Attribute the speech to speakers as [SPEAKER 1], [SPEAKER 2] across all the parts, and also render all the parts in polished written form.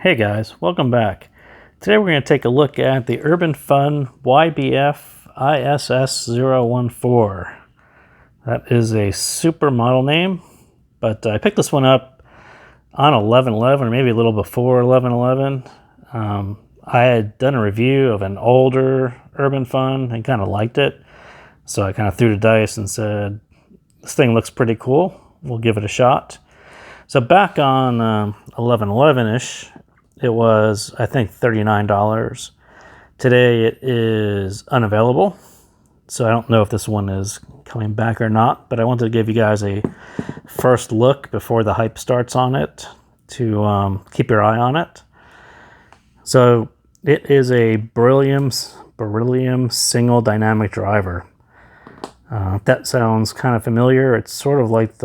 [SPEAKER 1] Hey guys, welcome back. Today we're going to take a look at the Urbanfun YBF-ISS014. That is a super model name, but I picked this one up on 11/11 or maybe a little before 11/11. I had done a review of an older Urbanfun and kind of liked it, so I kind of threw the dice and said, this thing looks pretty cool, we'll give it a shot. So back on 11/11ish, it was, I think, $39. Today it is unavailable, so I don't know if this one is coming back or not, but I wanted to give you guys a first look before the hype starts on it to keep your eye on it. So it is a beryllium single dynamic driver. That sounds kind of familiar. It's sort of like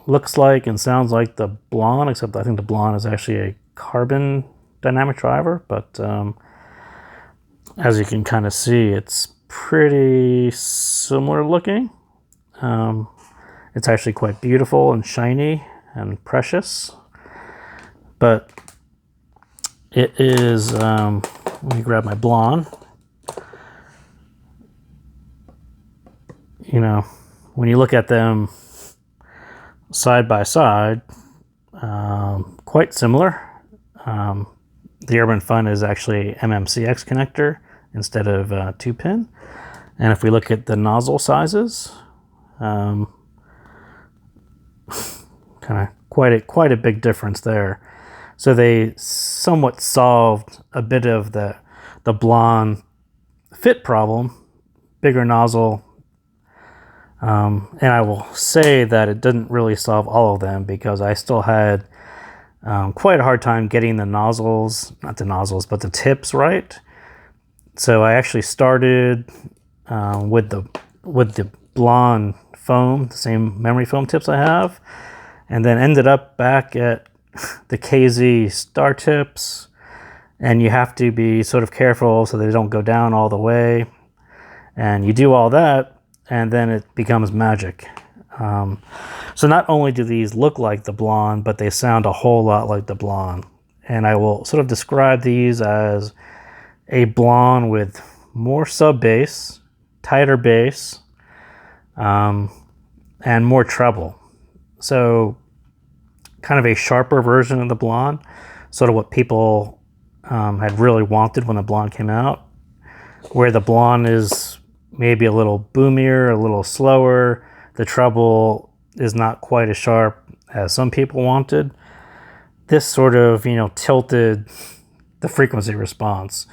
[SPEAKER 1] looks like and sounds like the Blon, except I think the Blon is actually a carbon dynamic driver, but as you can kind of see, it's pretty similar looking. It's actually quite beautiful and shiny and precious, but it is, let me grab my Blon. You know, when you look at them side by side, quite similar. The Urbanfun is actually MMCX connector instead of 2-pin. And if we look at the nozzle sizes, kind of quite a big difference there. So they somewhat solved a bit of the Blon fit problem, bigger nozzle. And I will say that it didn't really solve all of them, because I still had quite a hard time getting the nozzles, not the nozzles, but the tips right. So I actually started with the Blon foam, the same memory foam tips I have, and then ended up back at the KZ star tips. And you have to be sort of careful so they don't go down all the way. And you do all that, and then it becomes magic. So not only do these look like the Blon, but they sound a whole lot like the Blon. And I will sort of describe these as a Blon with more sub bass, tighter bass, and more treble. So kind of a sharper version of the Blon, sort of what people had really wanted when the Blon came out, where the Blon is maybe a little boomier, a little slower. The treble is not quite as sharp as some people wanted. This sort of, tilted the frequency response.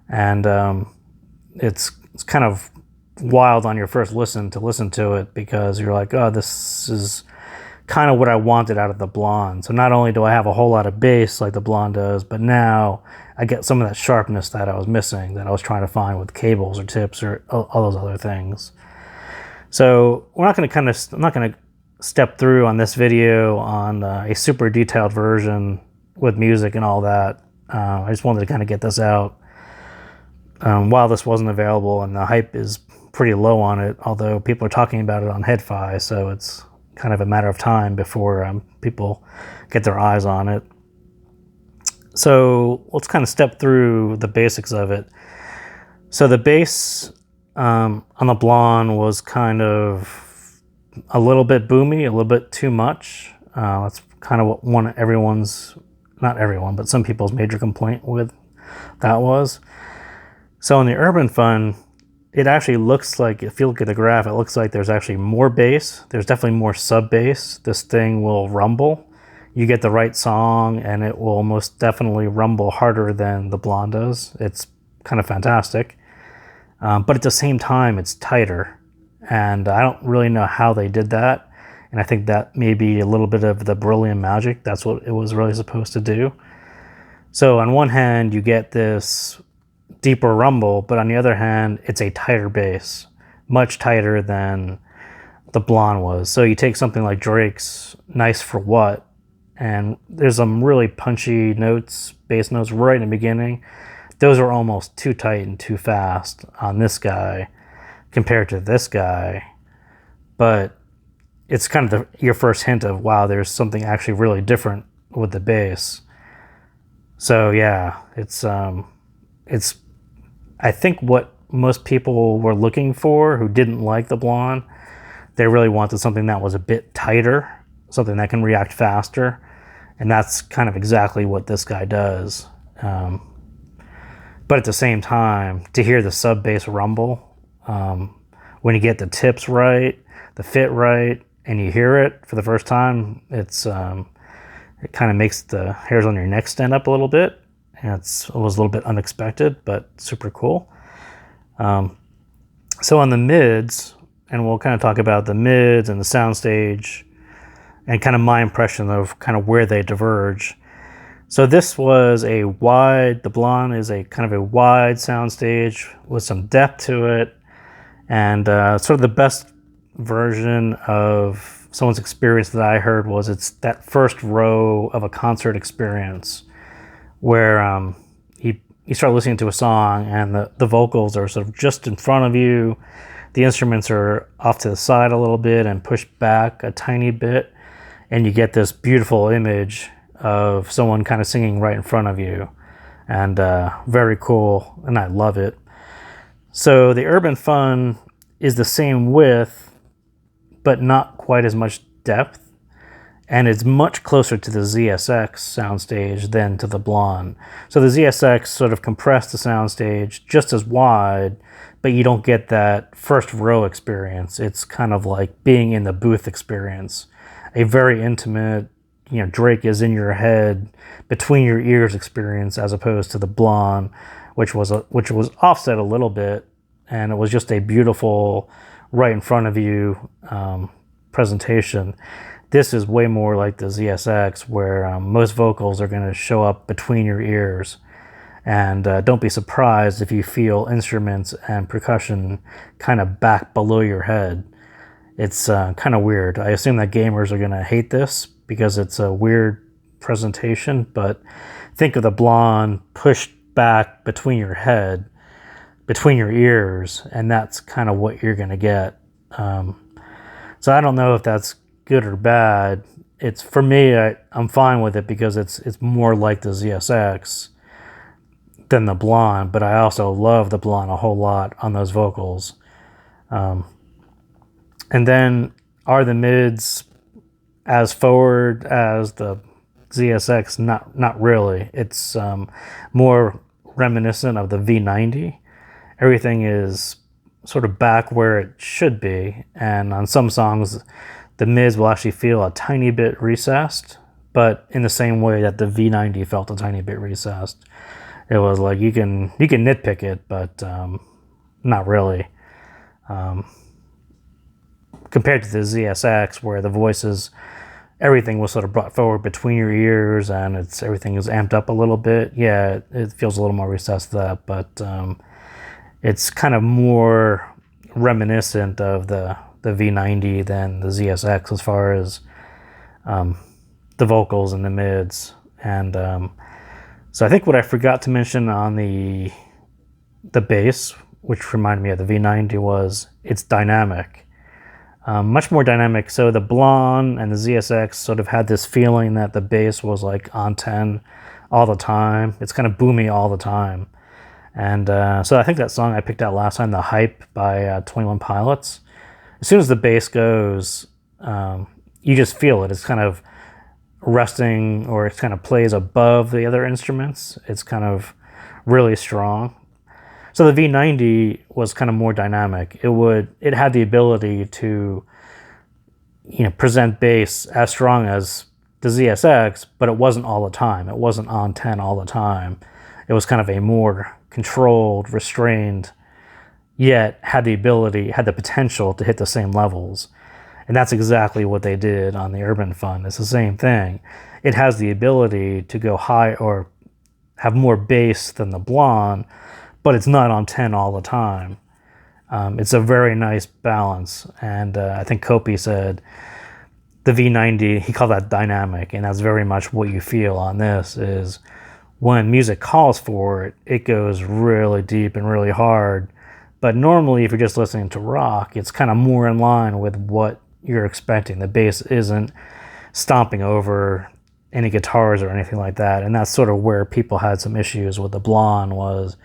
[SPEAKER 1] And it's kind of wild on your first listen to it, because you're like, oh, this is kind of what I wanted out of the Blon. So not only do I have a whole lot of bass like the Blon does, but now I get some of that sharpness that I was missing, that I was trying to find with cables or tips or all those other things. So I'm not going to step through on this video on a super detailed version with music and all that. I just wanted to kind of get this out while this wasn't available, and the hype is pretty low on it, although people are talking about it on HeadFi, so it's kind of a matter of time before people get their eyes on it. So let's kind of step through the basics of it. So the bass on the Blon was kind of a little bit boomy, a little bit too much. That's kind of what not everyone, but some people's major complaint with that was. So in the Urbanfun, it actually looks like, if you look at the graph, it looks like there's actually more bass. There's definitely more sub bass. This thing will rumble. You get the right song and it will most definitely rumble harder than the Blon does. It's kind of fantastic. But at the same time, it's tighter. And I don't really know how they did that. And I think that may be a little bit of the beryllium magic. That's what it was really supposed to do. So on one hand, you get this deeper rumble, but on the other hand, it's a tighter bass, much tighter than the Blon was. So you take something like Drake's Nice for What, and there's some really punchy notes, bass notes right in the beginning. Those are almost too tight and too fast on this guy compared to this guy. But it's kind of your first hint of, wow, there's something actually really different with the bass. So yeah, it's I think what most people were looking for who didn't like the Blon. They really wanted something that was a bit tighter, something that can react faster, and that's kind of exactly what this guy does. But at the same time, to hear the sub bass rumble, when you get the tips right, the fit right, and you hear it for the first time, it kind of makes the hairs on your neck stand up a little bit. And it was a little bit unexpected, but super cool. So on the mids, and we'll kind of talk about the mids and the soundstage and kind of my impression of kind of where they diverge. So this was the Blon is a kind of a wide soundstage with some depth to it, and sort of the best version of someone's experience that I heard was it's that first row of a concert experience where you start listening to a song and the vocals are sort of just in front of you. The instruments are off to the side a little bit and pushed back a tiny bit, and you get this beautiful image of someone kind of singing right in front of you, and very cool, and I love it. So the Urbanfun is the same width, but not quite as much depth, and it's much closer to the ZSX soundstage than to the Blon. So the ZSX sort of compressed the soundstage just as wide, but you don't get that first row experience. It's kind of like being in the booth experience, a very intimate, Drake is in your head, between your ears experience, as opposed to the Blon, which was offset a little bit, and it was just a beautiful, right in front of you presentation. This is way more like the ZSX, where most vocals are going to show up between your ears. And don't be surprised if you feel instruments and percussion kind of back below your head. It's kind of weird. I assume that gamers are going to hate this because it's a weird presentation, but think of the Blon pushed back between your head, between your ears, and that's kind of what you're going to get. So I don't know if that's good or bad. It's, for me, I'm fine with it because it's more like the ZSX than the Blon, but I also love the Blon a whole lot on those vocals. And then are the mids as forward as the ZSX? Not really. It's more reminiscent of the V90. Everything is sort of back where it should be, and on some songs the mids will actually feel a tiny bit recessed, but in the same way that the V90 felt a tiny bit recessed. It was like you can nitpick it, but not really. Compared to the ZSX, where the voices, everything was sort of brought forward between your ears, and everything is amped up a little bit. Yeah, it feels a little more recessed to that, but it's kind of more reminiscent of the V90 than the ZSX as far as the vocals and the mids. And so I think what I forgot to mention on the bass, which reminded me of the V90, was it's dynamic. Much more dynamic. So the Blon and the ZSX sort of had this feeling that the bass was like on 10 all the time. It's kind of boomy all the time. And so I think that song I picked out last time, The Hype by 21 Pilots, as soon as the bass goes, you just feel it. It's kind of resting, or it kind of plays above the other instruments. It's kind of really strong. So the V90 was kind of more dynamic. It had the ability to, present bass as strong as the ZSX, but it wasn't all the time. It wasn't on 10 all the time. It was kind of a more controlled, restrained, yet had the potential to hit the same levels. And that's exactly what they did on the Urbanfun. It's the same thing. It has the ability to go high or have more bass than the Blon, but it's not on 10 all the time. It's a very nice balance. And I think Kopi said the V90, he called that dynamic, and that's very much what you feel on this. Is when music calls for it, it goes really deep and really hard. But normally, if you're just listening to rock, it's kind of more in line with what you're expecting. The bass isn't stomping over any guitars or anything like that. And that's sort of where people had some issues with the Blon, was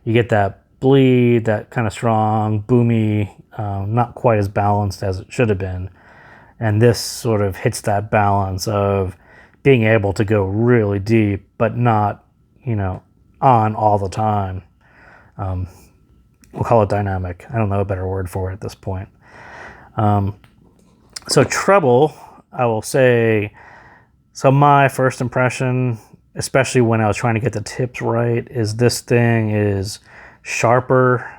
[SPEAKER 1] you get that bleed, that kind of strong, boomy, not quite as balanced as it should have been. And this sort of hits that balance of being able to go really deep, but not, on all the time. We'll call it dynamic. I don't know a better word for it at this point. So treble, I will say, so my first impression, especially when I was trying to get the tips right, is this thing is sharper.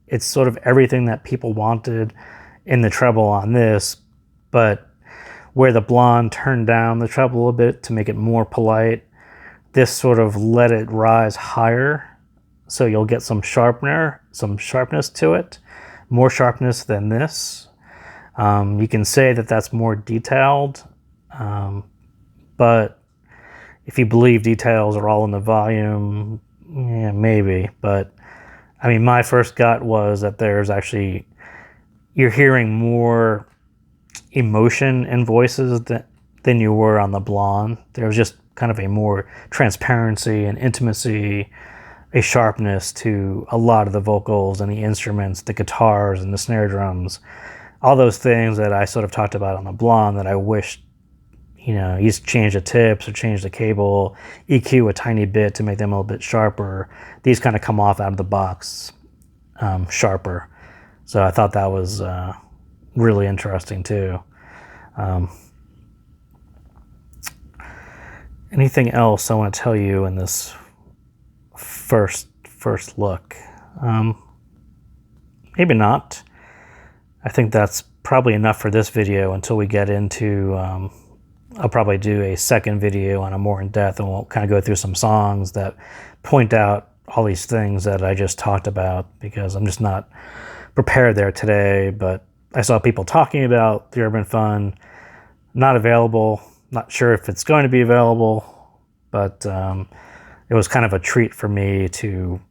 [SPEAKER 1] It's sort of everything that people wanted in the treble on this, but where the Blon turned down the treble a bit to make it more polite, this sort of let it rise higher, so you'll get some sharpness to it, more sharpness than this. You can say that that's more detailed, but if you believe details are all in the volume, yeah, maybe. But I mean, my first gut was that there's actually, you're hearing more emotion in voices than you were on the Blon. There was just kind of a more transparency and intimacy, a sharpness to a lot of the vocals and the instruments, the guitars and the snare drums, all those things that I sort of talked about on the Blon that I wish, you change the tips or change the cable, EQ a tiny bit to make them a little bit sharper. These kind of come off out of the box sharper. So I thought that was really interesting too. Anything else I want to tell you in this first look? Maybe not. I think that's probably enough for this video until we get into, I'll probably do a second video on a more in-depth, and we'll kind of go through some songs that point out all these things that I just talked about, because I'm just not prepared there today. But I saw people talking about the Urbanfun, not available, not sure if it's going to be available, but it was kind of a treat for me to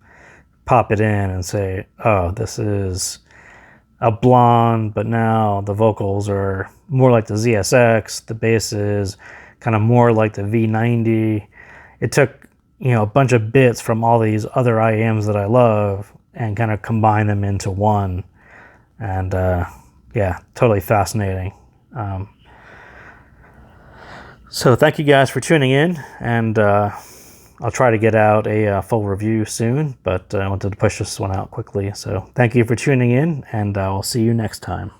[SPEAKER 1] pop it in and say, oh, this is a Blon, but now the vocals are more like the ZSX, the bass is kind of more like the V90. It took, a bunch of bits from all these other IEMs that I love and kind of combine them into one. And yeah, totally fascinating. So thank you guys for tuning in, and I'll try to get out a full review soon, but I wanted to push this one out quickly. So thank you for tuning in, and I'll see you next time.